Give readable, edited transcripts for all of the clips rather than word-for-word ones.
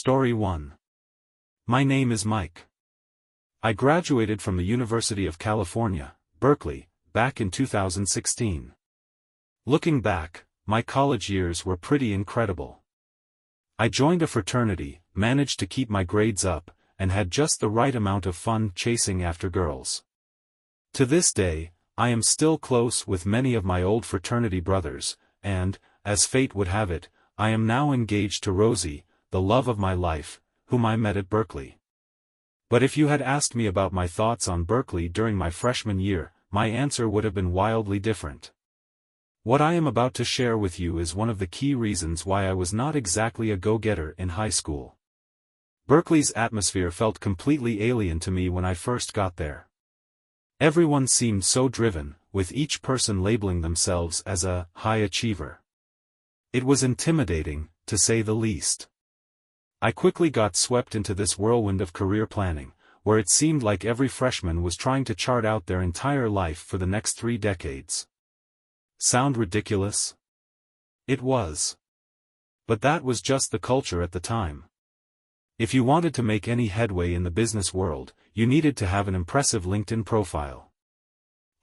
Story 1. My name is Mike. I graduated from the University of California, Berkeley, back in 2016. Looking back, my college years were pretty incredible. I joined a fraternity, managed to keep my grades up, and had just the right amount of fun chasing after girls. To this day, I am still close with many of my old fraternity brothers, and, as fate would have it, I am now engaged to Rosie, the love of my life, whom I met at Berkeley. But if you had asked me about my thoughts on Berkeley during my freshman year, my answer would have been wildly different. What I am about to share with you is one of the key reasons why I was not exactly a go-getter in high school. Berkeley's atmosphere felt completely alien to me when I first got there. Everyone seemed so driven, with each person labeling themselves as a high achiever. It was intimidating, to say the least. I quickly got swept into this whirlwind of career planning, where it seemed like every freshman was trying to chart out their entire life for the next 3 decades. Sound ridiculous? It was. But that was just the culture at the time. If you wanted to make any headway in the business world, you needed to have an impressive LinkedIn profile.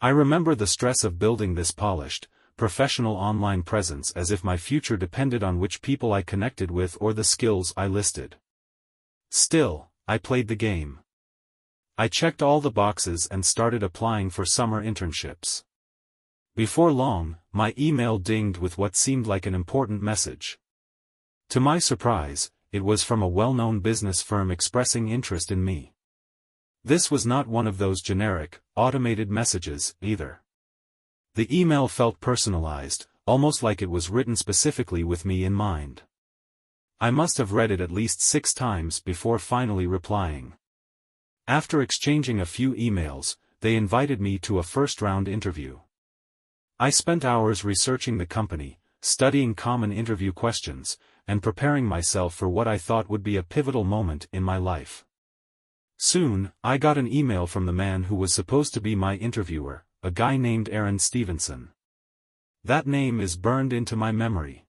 I remember the stress of building this polished, professional online presence as if my future depended on which people I connected with or the skills I listed. Still, I played the game. I checked all the boxes and started applying for summer internships. Before long, my email dinged with what seemed like an important message. To my surprise, it was from a well-known business firm expressing interest in me. This was not one of those generic, automated messages, either. The email felt personalized, almost like it was written specifically with me in mind. I must have read it at least 6 times before finally replying. After exchanging a few emails, they invited me to a first-round interview. I spent hours researching the company, studying common interview questions, and preparing myself for what I thought would be a pivotal moment in my life. Soon, I got an email from the man who was supposed to be my interviewer, a guy named Aaron Stevenson. That name is burned into my memory.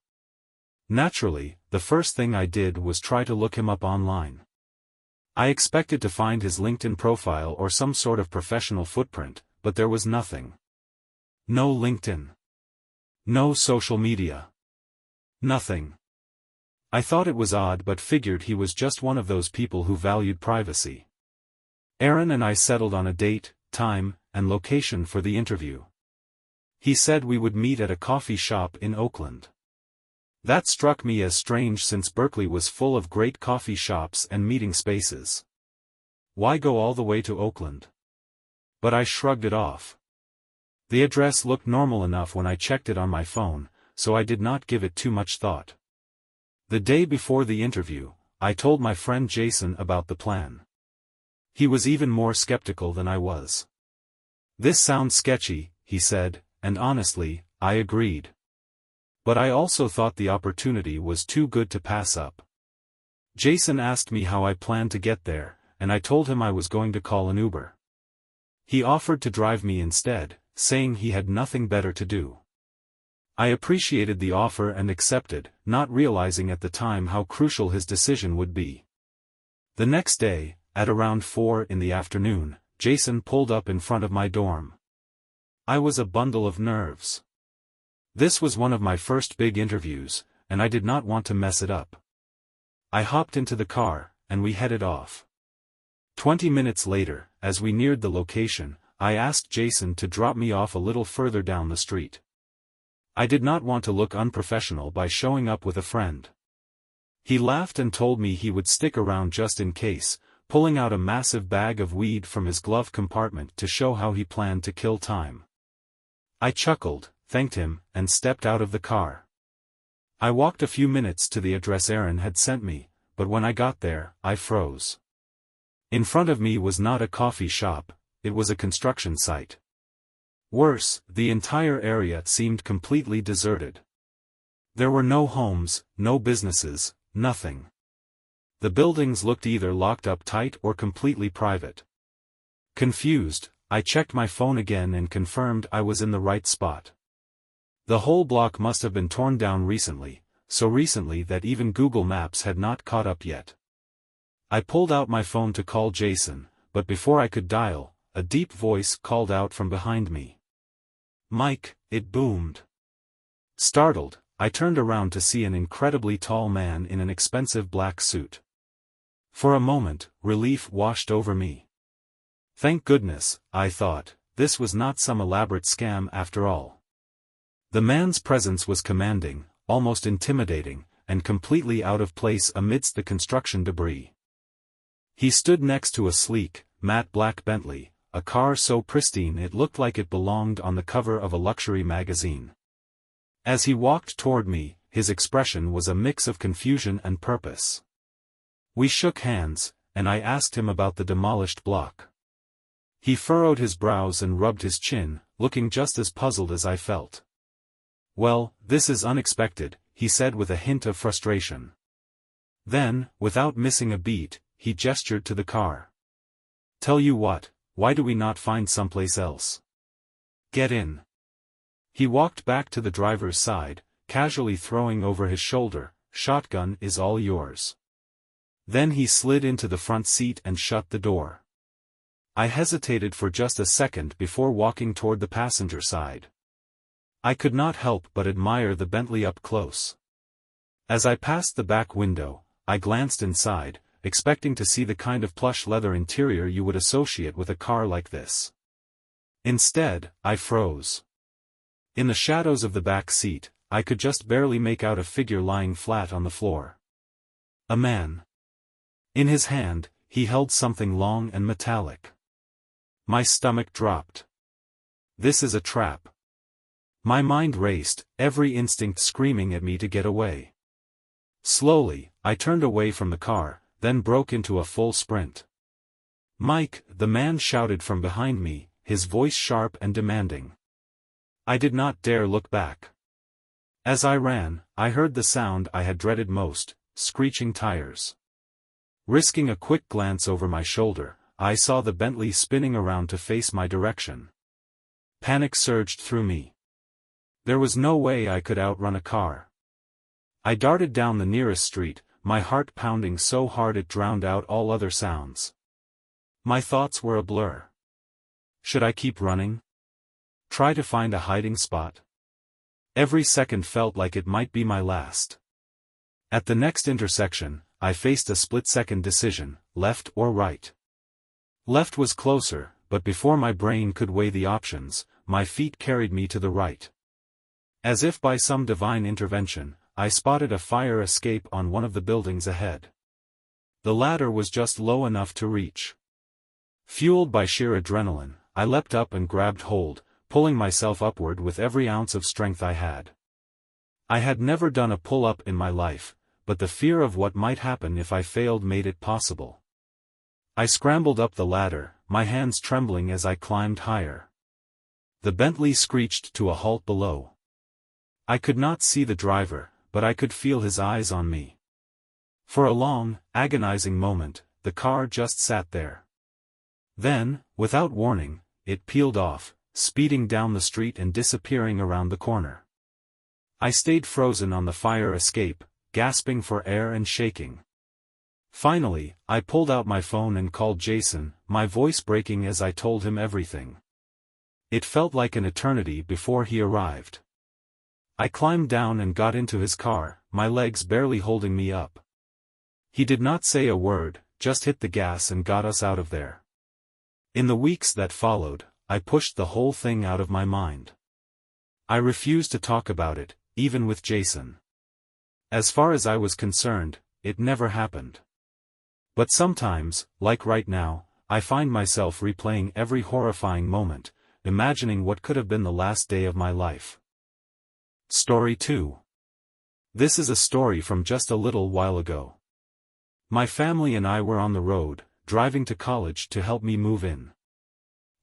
Naturally, the first thing I did was try to look him up online. I expected to find his LinkedIn profile or some sort of professional footprint, but there was nothing. No LinkedIn. No social media. Nothing. I thought it was odd but figured he was just one of those people who valued privacy. Aaron and I settled on a date, time, and location for the interview. He said we would meet at a coffee shop in Oakland. That struck me as strange since Berkeley was full of great coffee shops and meeting spaces. Why go all the way to Oakland? But I shrugged it off. The address looked normal enough when I checked it on my phone, so I did not give it too much thought. The day before the interview, I told my friend Jason about the plan. He was even more skeptical than I was. "This sounds sketchy," he said, and honestly, I agreed. But I also thought the opportunity was too good to pass up. Jason asked me how I planned to get there, and I told him I was going to call an Uber. He offered to drive me instead, saying he had nothing better to do. I appreciated the offer and accepted, not realizing at the time how crucial his decision would be. The next day, at around 4 in the afternoon, Jason pulled up in front of my dorm. I was a bundle of nerves. This was one of my first big interviews, and I did not want to mess it up. I hopped into the car, and we headed off. 20 minutes later, as we neared the location, I asked Jason to drop me off a little further down the street. I did not want to look unprofessional by showing up with a friend. He laughed and told me he would stick around just in case, pulling out a massive bag of weed from his glove compartment to show how he planned to kill time. I chuckled, thanked him, and stepped out of the car. I walked a few minutes to the address Aaron had sent me, but when I got there, I froze. In front of me was not a coffee shop, it was a construction site. Worse, the entire area seemed completely deserted. There were no homes, no businesses, nothing. The buildings looked either locked up tight or completely private. Confused, I checked my phone again and confirmed I was in the right spot. The whole block must have been torn down recently, so recently that even Google Maps had not caught up yet. I pulled out my phone to call Jason, but before I could dial, a deep voice called out from behind me. "Mike," it boomed. Startled, I turned around to see an incredibly tall man in an expensive black suit. For a moment, relief washed over me. Thank goodness, I thought, this was not some elaborate scam after all. The man's presence was commanding, almost intimidating, and completely out of place amidst the construction debris. He stood next to a sleek, matte black Bentley, a car so pristine it looked like it belonged on the cover of a luxury magazine. As he walked toward me, his expression was a mix of confusion and purpose. We shook hands, and I asked him about the demolished block. He furrowed his brows and rubbed his chin, looking just as puzzled as I felt. "Well, this is unexpected," he said with a hint of frustration. Then, without missing a beat, he gestured to the car. "Tell you what, why do we not find someplace else? Get in." He walked back to the driver's side, casually throwing over his shoulder, "Shotgun is all yours." Then he slid into the front seat and shut the door. I hesitated for just a second before walking toward the passenger side. I could not help but admire the Bentley up close. As I passed the back window, I glanced inside, expecting to see the kind of plush leather interior you would associate with a car like this. Instead, I froze. In the shadows of the back seat, I could just barely make out a figure lying flat on the floor. A man. In his hand, he held something long and metallic. My stomach dropped. This is a trap. My mind raced, every instinct screaming at me to get away. Slowly, I turned away from the car, then broke into a full sprint. "Mike!" the man shouted from behind me, his voice sharp and demanding. I did not dare look back. As I ran, I heard the sound I had dreaded most, screeching tires. Risking a quick glance over my shoulder, I saw the Bentley spinning around to face my direction. Panic surged through me. There was no way I could outrun a car. I darted down the nearest street, my heart pounding so hard it drowned out all other sounds. My thoughts were a blur. Should I keep running? Try to find a hiding spot? Every second felt like it might be my last. At the next intersection, I faced a split-second decision, left or right. Left was closer, but before my brain could weigh the options, my feet carried me to the right. As if by some divine intervention, I spotted a fire escape on one of the buildings ahead. The ladder was just low enough to reach. Fueled by sheer adrenaline, I leapt up and grabbed hold, pulling myself upward with every ounce of strength I had. I had never done a pull-up in my life, but the fear of what might happen if I failed made it possible. I scrambled up the ladder, my hands trembling as I climbed higher. The Bentley screeched to a halt below. I could not see the driver, but I could feel his eyes on me. For a long, agonizing moment, the car just sat there. Then, without warning, it peeled off, speeding down the street and disappearing around the corner. I stayed frozen on the fire escape, gasping for air and shaking. Finally, I pulled out my phone and called Jason, my voice breaking as I told him everything. It felt like an eternity before he arrived. I climbed down and got into his car, my legs barely holding me up. He did not say a word, just hit the gas and got us out of there. In the weeks that followed, I pushed the whole thing out of my mind. I refused to talk about it, even with Jason. As far as I was concerned, it never happened. But sometimes, like right now, I find myself replaying every horrifying moment, imagining what could have been the last day of my life. Story 2. This is a story from just a little while ago. My family and I were on the road, driving to college to help me move in.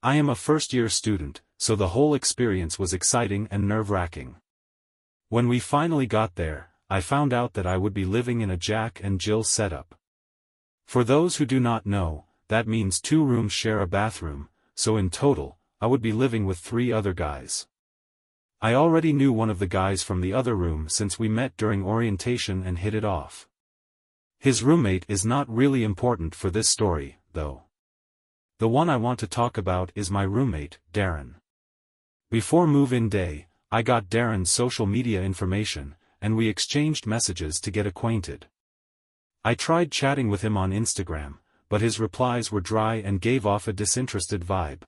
I am a first-year student, so the whole experience was exciting and nerve-wracking. When we finally got there, I found out that I would be living in a Jack and Jill setup. For those who do not know, that means 2 rooms share a bathroom, so in total, I would be living with 3 other guys. I already knew one of the guys from the other room since we met during orientation and hit it off. His roommate is not really important for this story, though. The one I want to talk about is my roommate, Darren. Before move-in day, I got Darren's social media information, and we exchanged messages to get acquainted. I tried chatting with him on Instagram, but his replies were dry and gave off a disinterested vibe.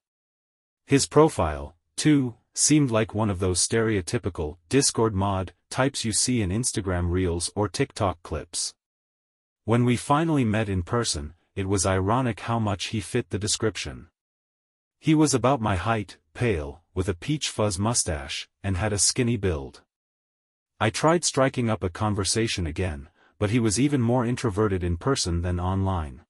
His profile, too, seemed like one of those stereotypical Discord mod types you see in Instagram Reels or TikTok clips. When we finally met in person, it was ironic how much he fit the description. He was about my height, pale, with a peach fuzz mustache, and had a skinny build. I tried striking up a conversation again, but he was even more introverted in person than online.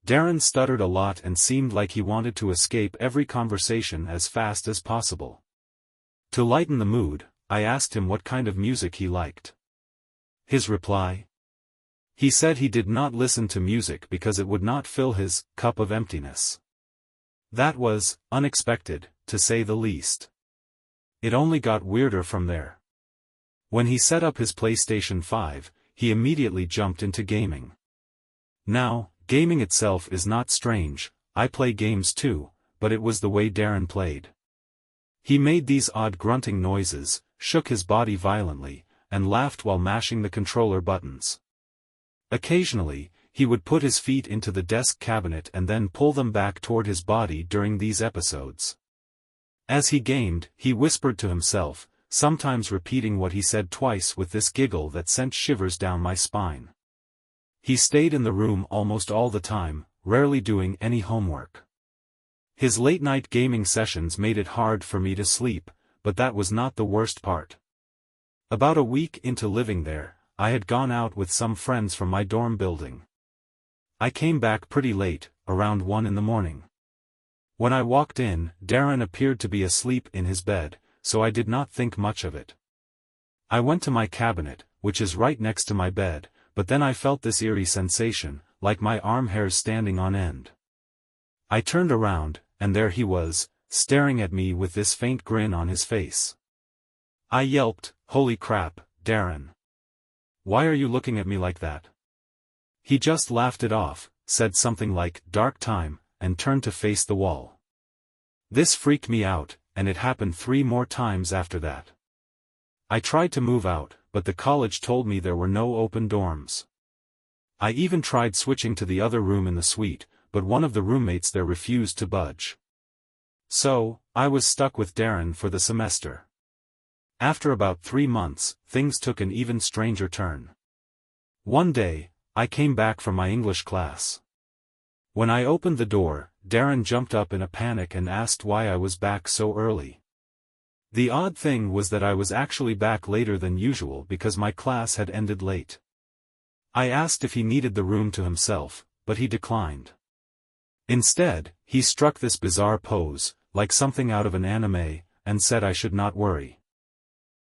Darren stuttered a lot and seemed like he wanted to escape every conversation as fast as possible. To lighten the mood, I asked him what kind of music he liked. His reply? He said he did not listen to music because it would not fill his cup of emptiness. That was unexpected, to say the least. It only got weirder from there. When he set up his PlayStation 5, he immediately jumped into gaming. Now, gaming itself is not strange, I play games too, but it was the way Darren played. He made these odd grunting noises, shook his body violently, and laughed while mashing the controller buttons. Occasionally, he would put his feet into the desk cabinet and then pull them back toward his body during these episodes. As he gamed, he whispered to himself, sometimes repeating what he said twice with this giggle that sent shivers down my spine. He stayed in the room almost all the time, rarely doing any homework. His late-night gaming sessions made it hard for me to sleep, but that was not the worst part. About a week into living there, I had gone out with some friends from my dorm building. I came back pretty late, around 1 in the morning. When I walked in, Darren appeared to be asleep in his bed, so I did not think much of it. I went to my cabinet, which is right next to my bed, but then I felt this eerie sensation, like my arm hairs standing on end. I turned around, and there he was, staring at me with this faint grin on his face. I yelped, "Holy crap, Darren. Why are you looking at me like that?" He just laughed it off, said something like, "Dark time," and turned to face the wall. This freaked me out, and it happened 3 more times after that. I tried to move out, but the college told me there were no open dorms. I even tried switching to the other room in the suite, but one of the roommates there refused to budge. So, I was stuck with Darren for the semester. After about 3 months, things took an even stranger turn. One day, I came back from my English class. When I opened the door, Darren jumped up in a panic and asked why I was back so early. The odd thing was that I was actually back later than usual because my class had ended late. I asked if he needed the room to himself, but he declined. Instead, he struck this bizarre pose, like something out of an anime, and said I should not worry.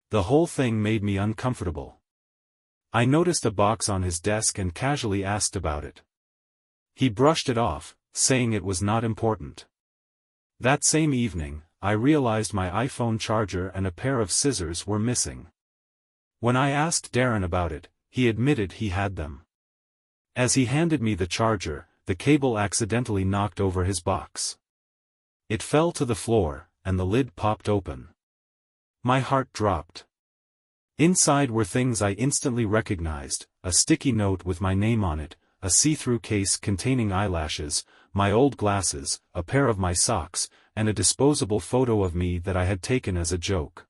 The whole thing made me uncomfortable. I noticed a box on his desk and casually asked about it. He brushed it off, saying it was not important. That same evening, I realized my iPhone charger and a pair of scissors were missing. When I asked Darren about it, he admitted he had them. As he handed me the charger, the cable accidentally knocked over his box. It fell to the floor, and the lid popped open. My heart dropped. Inside were things I instantly recognized, a sticky note with my name on it, a see-through case containing eyelashes, my old glasses, a pair of my socks, and a disposable photo of me that I had taken as a joke.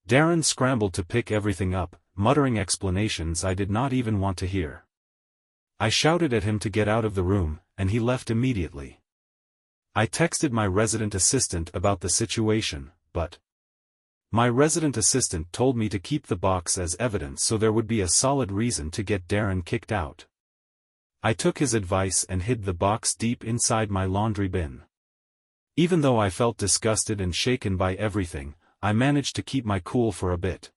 Darren scrambled to pick everything up, muttering explanations I did not even want to hear. I shouted at him to get out of the room, and he left immediately. I texted my resident assistant about the situation, but my resident assistant told me to keep the box as evidence so there would be a solid reason to get Darren kicked out. I took his advice and hid the box deep inside my laundry bin. Even though I felt disgusted and shaken by everything, I managed to keep my cool for a bit.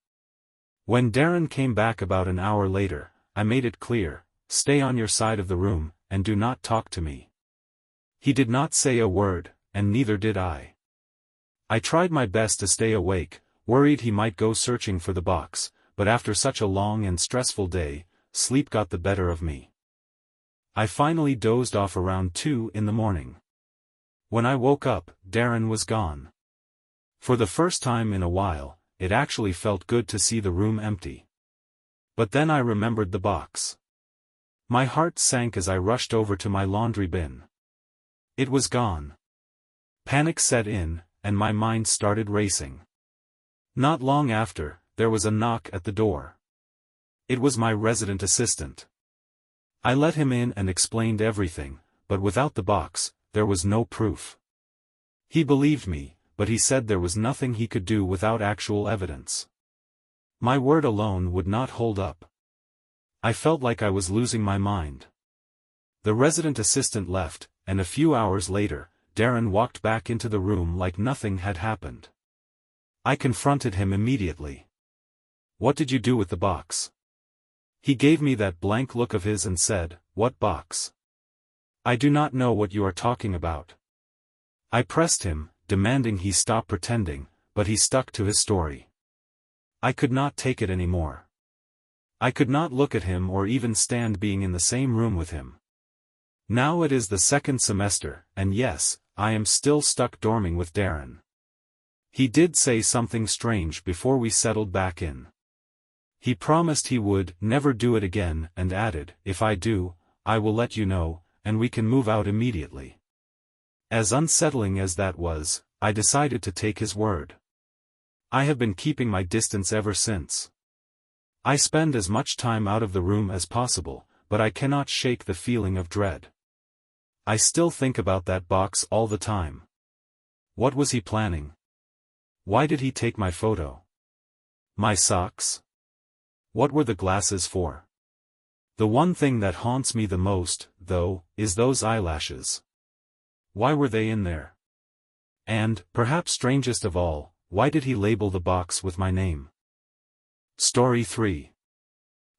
When Darren came back about an hour later, I made it clear, stay on your side of the room, and do not talk to me. He did not say a word, and neither did I. I tried my best to stay awake, worried he might go searching for the box, but after such a long and stressful day, sleep got the better of me. I finally dozed off around 2 in the morning. When I woke up, Darren was gone. For the first time in a while, it actually felt good to see the room empty. But then I remembered the box. My heart sank as I rushed over to my laundry bin. It was gone. Panic set in, and my mind started racing. Not long after, there was a knock at the door. It was my resident assistant. I let him in and explained everything, but without the box, there was no proof. He believed me, but he said there was nothing he could do without actual evidence. My word alone would not hold up. I felt like I was losing my mind. The resident assistant left, and a few hours later, Darren walked back into the room like nothing had happened. I confronted him immediately. "What did you do with the box?" He gave me that blank look of his and said, "What box? I do not know what you are talking about." I pressed him, demanding he stop pretending, but he stuck to his story. I could not take it anymore. I could not look at him or even stand being in the same room with him. Now it is the second semester, and yes, I am still stuck dorming with Darren. He did say something strange before we settled back in. He promised he would never do it again and added, "If I do, I will let you know, and we can move out immediately." As unsettling as that was, I decided to take his word. I have been keeping my distance ever since. I spend as much time out of the room as possible, but I cannot shake the feeling of dread. I still think about that box all the time. What was he planning? Why did he take my photo? My socks? What were the glasses for? The one thing that haunts me the most, though, is those eyelashes. Why were they in there? And, perhaps strangest of all, why did he label the box with my name? Story 3.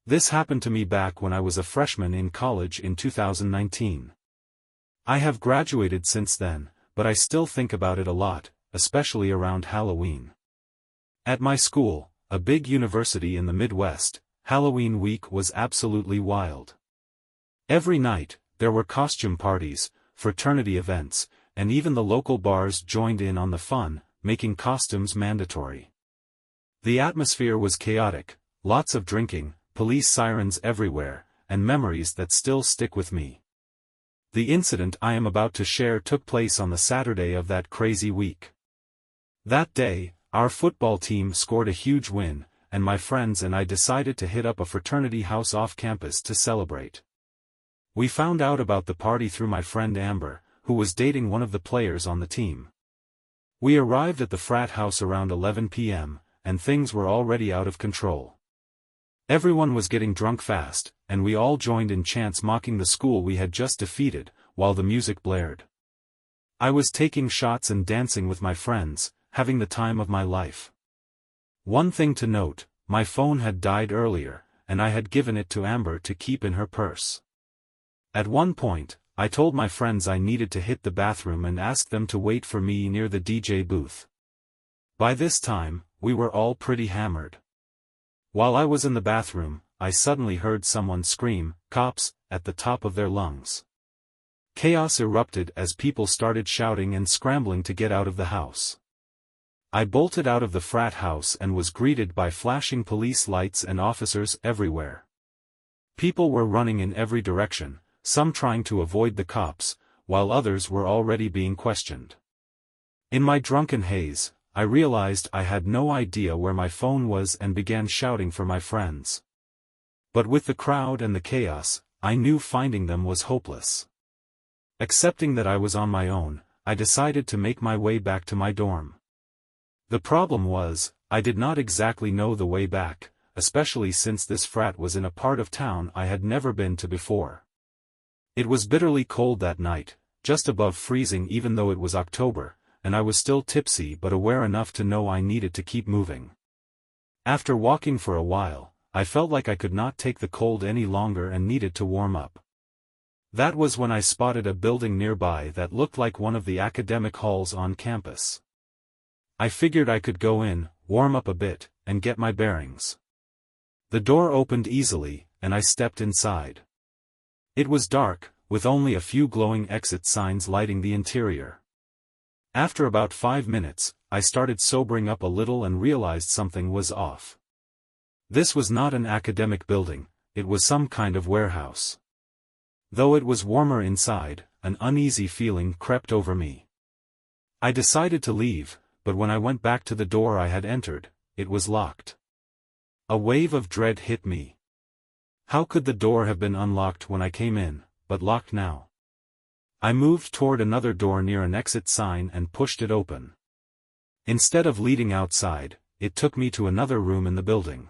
This happened to me back when I was a freshman in college in 2019. I have graduated since then, but I still think about it a lot, especially around Halloween. At my school, a big university in the Midwest, Halloween week was absolutely wild. Every night, there were costume parties, fraternity events, and even the local bars joined in on the fun, making costumes mandatory. The atmosphere was chaotic, lots of drinking, police sirens everywhere, and memories that still stick with me. The incident I am about to share took place on the Saturday of that crazy week. That day, our football team scored a huge win, and my friends and I decided to hit up a fraternity house off campus to celebrate. We found out about the party through my friend Amber, who was dating one of the players on the team. We arrived at the frat house around 11 p.m., and things were already out of control. Everyone was getting drunk fast, and we all joined in chants mocking the school we had just defeated, while the music blared. I was taking shots and dancing with my friends, having the time of my life. One thing to note, my phone had died earlier, and I had given it to Amber to keep in her purse. At one point, I told my friends I needed to hit the bathroom and asked them to wait for me near the DJ booth. By this time, we were all pretty hammered. While I was in the bathroom, I suddenly heard someone scream, "Cops," at the top of their lungs. Chaos erupted as people started shouting and scrambling to get out of the house. I bolted out of the frat house and was greeted by flashing police lights and officers everywhere. People were running in every direction, some trying to avoid the cops, while others were already being questioned. In my drunken haze, I realized I had no idea where my phone was and began shouting for my friends. But with the crowd and the chaos, I knew finding them was hopeless. Accepting that I was on my own, I decided to make my way back to my dorm. The problem was, I did not exactly know the way back, especially since this frat was in a part of town I had never been to before. It was bitterly cold that night, just above freezing even though it was October, and I was still tipsy but aware enough to know I needed to keep moving. After walking for a while, I felt like I could not take the cold any longer and needed to warm up. That was when I spotted a building nearby that looked like one of the academic halls on campus. I figured I could go in, warm up a bit, and get my bearings. The door opened easily, and I stepped inside. It was dark, with only a few glowing exit signs lighting the interior. After about 5 minutes, I started sobering up a little and realized something was off. This was not an academic building, it was some kind of warehouse. Though it was warmer inside, an uneasy feeling crept over me. I decided to leave, but when I went back to the door I had entered, it was locked. A wave of dread hit me. How could the door have been unlocked when I came in, but locked now? I moved toward another door near an exit sign and pushed it open. Instead of leading outside, it took me to another room in the building.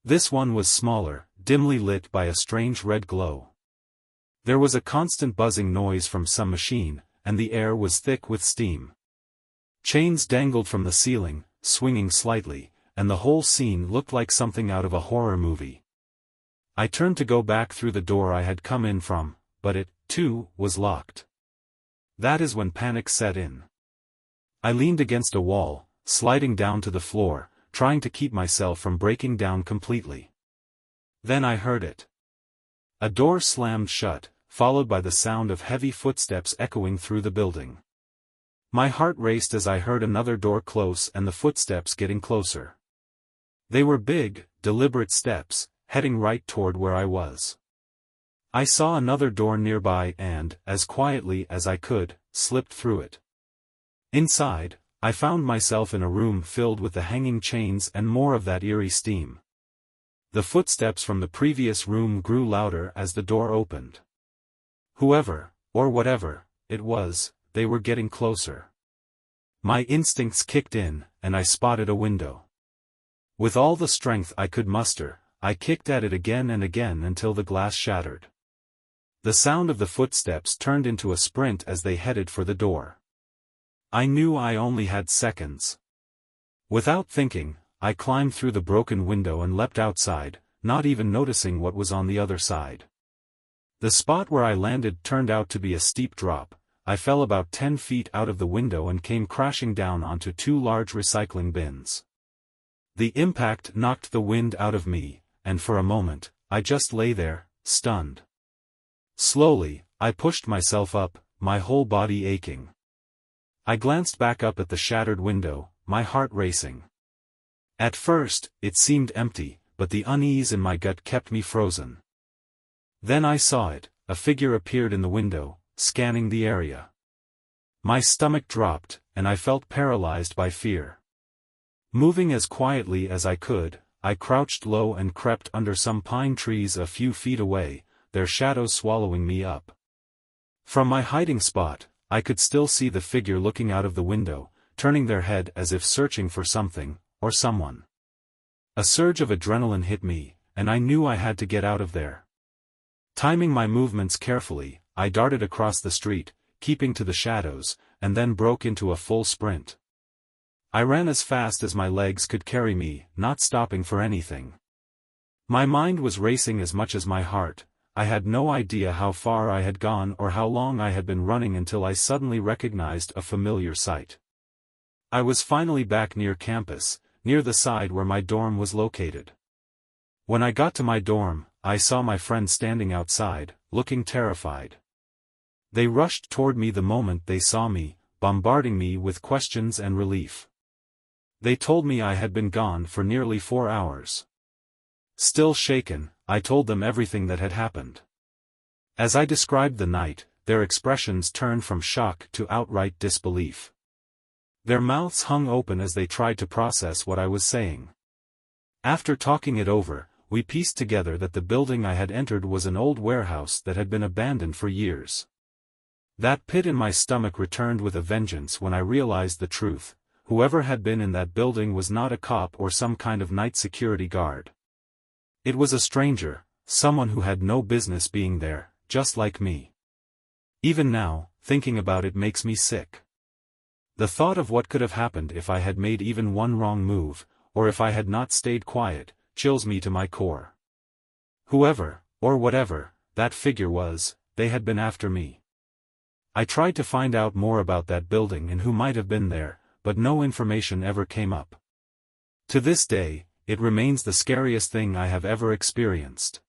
This one was smaller, dimly lit by a strange red glow. There was a constant buzzing noise from some machine, and the air was thick with steam. Chains dangled from the ceiling, swinging slightly, and the whole scene looked like something out of a horror movie. I turned to go back through the door I had come in from, but it, too, was locked. That is when panic set in. I leaned against a wall, sliding down to the floor, trying to keep myself from breaking down completely. Then I heard it. A door slammed shut, followed by the sound of heavy footsteps echoing through the building. My heart raced as I heard another door close and the footsteps getting closer. They were big, deliberate steps, heading right toward where I was. I saw another door nearby and, as quietly as I could, slipped through it. Inside, I found myself in a room filled with the hanging chains and more of that eerie steam. The footsteps from the previous room grew louder as the door opened. Whoever, or whatever, it was, they were getting closer. My instincts kicked in, and I spotted a window. With all the strength I could muster, I kicked at it again and again until the glass shattered. The sound of the footsteps turned into a sprint as they headed for the door. I knew I only had seconds. Without thinking, I climbed through the broken window and leapt outside, not even noticing what was on the other side. The spot where I landed turned out to be a steep drop. I fell about 10 feet out of the window and came crashing down onto 2 large recycling bins. The impact knocked the wind out of me, and for a moment, I just lay there, stunned. Slowly, I pushed myself up, my whole body aching. I glanced back up at the shattered window, my heart racing. At first, it seemed empty, but the unease in my gut kept me frozen. Then I saw it, a figure appeared in the window, scanning the area. My stomach dropped, and I felt paralyzed by fear. Moving as quietly as I could, I crouched low and crept under some pine trees a few feet away, their shadows swallowing me up. From my hiding spot, I could still see the figure looking out of the window, turning their head as if searching for something, or someone. A surge of adrenaline hit me, and I knew I had to get out of there. Timing my movements carefully, I darted across the street, keeping to the shadows, and then broke into a full sprint. I ran as fast as my legs could carry me, not stopping for anything. My mind was racing as much as my heart. I had no idea how far I had gone or how long I had been running until I suddenly recognized a familiar sight. I was finally back near campus, near the side where my dorm was located. When I got to my dorm, I saw my friends standing outside, looking terrified. They rushed toward me the moment they saw me, bombarding me with questions and relief. They told me I had been gone for nearly 4 hours. Still shaken, I told them everything that had happened. As I described the night, their expressions turned from shock to outright disbelief. Their mouths hung open as they tried to process what I was saying. After talking it over, we pieced together that the building I had entered was an old warehouse that had been abandoned for years. That pit in my stomach returned with a vengeance when I realized the truth. Whoever had been in that building was not a cop or some kind of night security guard. It was a stranger, someone who had no business being there, just like me. Even now, thinking about it makes me sick. The thought of what could have happened if I had made even one wrong move, or if I had not stayed quiet, chills me to my core. Whoever, or whatever, that figure was, they had been after me. I tried to find out more about that building and who might have been there, but no information ever came up. To this day, it remains the scariest thing I have ever experienced.